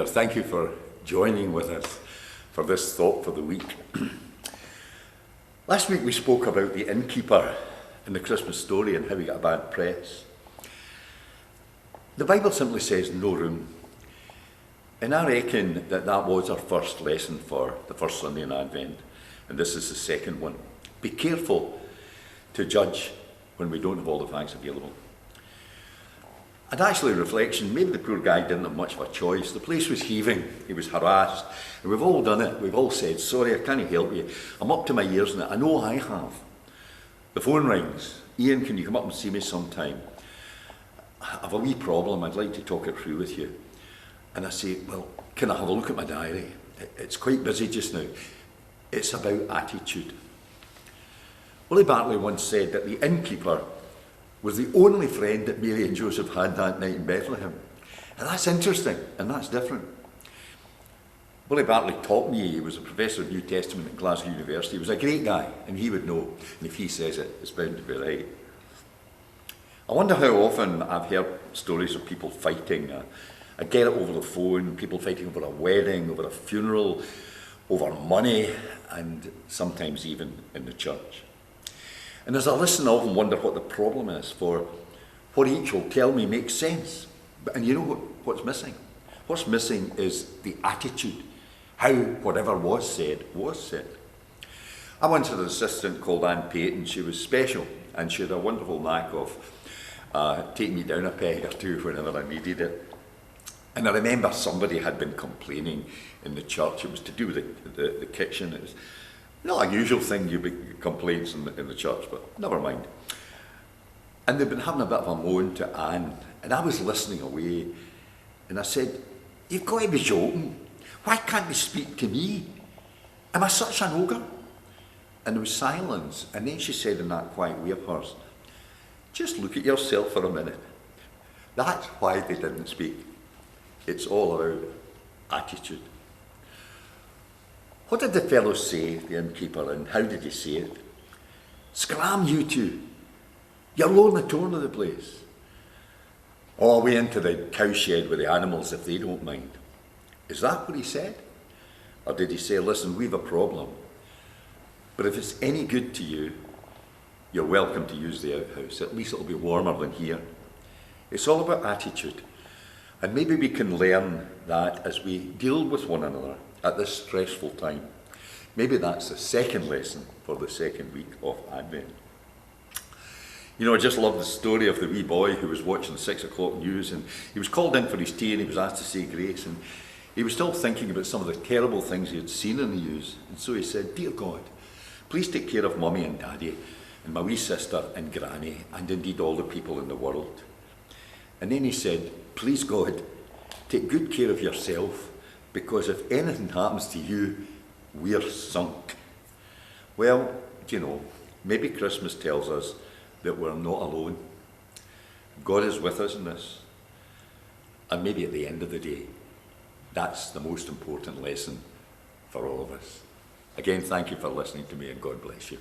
there. Thank you for joining with us for this thought for the week. Last week we spoke about the innkeeper in the Christmas story and how he got a bad press. The Bible simply says no room. And I reckon that was our first lesson for the first Sunday in Advent. And this is the second one. Be careful to judge when we don't have all the facts available. And actually, reflection, maybe the poor guy didn't have much of a choice. The place was heaving, he was harassed, and we've all done it. We've all said, sorry, I can't help you. I'm up to my ears in it. I know I have. The phone rings. Ian, can you come up and see me sometime? I have a wee problem, I'd like to talk it through with you. And I say, well, can I have a look at my diary? It's quite busy just now. It's about attitude. Willie Bartley once said that the innkeeper was the only friend that Mary and Joseph had that night in Bethlehem. And that's interesting, and that's different. Willie Bartley taught me, he was a professor of New Testament at Glasgow University. He was a great guy, and he would know, and if he says it, it's bound to be right. I wonder how often I've heard stories of people fighting. I get it over the phone, people fighting over a wedding, over a funeral, over money, and sometimes even in the church. And as I listen, I often wonder what the problem is, for what each will tell me makes sense. And you know what's missing? What's missing is the attitude, how whatever was said, was said. I once had an assistant called Anne Payton. She was special, and she had a wonderful knack of taking me down a peg or two whenever I needed it. And I remember somebody had been complaining in the church. It was to do with the kitchen. It was not a usual thing, you big complaints in the church, but never mind. And they'd been having a bit of a moan to Anne, and I was listening away, and I said, you've got to be joking. Why can't they speak to me? Am I such an ogre? And there was silence, and then she said in that quiet way of hers, just look at yourself for a minute. That's why they didn't speak. It's all about attitude. What did the fellow say, the innkeeper, and how did he say it? Scram, you two. You're rolling the torn of the place. Oh, away into the cowshed with the animals if they don't mind. Is that what he said? Or did he say, listen, we've a problem, but if it's any good to you, you're welcome to use the outhouse. At least it'll be warmer than here. It's all about attitude. And maybe we can learn that as we deal with one another at this stressful time. Maybe that's the second lesson for the second week of Advent. You know, I just love the story of the wee boy who was watching the 6 o'clock news, and he was called in for his tea and he was asked to say grace, and he was still thinking about some of the terrible things he had seen in the news. And so he said, dear God, please take care of Mummy and Daddy and my wee sister and Granny and indeed all the people in the world. And then he said, please God, take good care of yourself, because if anything happens to you, we're sunk. Well, you know, maybe Christmas tells us that we're not alone. God is with us in this. And maybe at the end of the day, that's the most important lesson for all of us. Again, thank you for listening to me, and God bless you.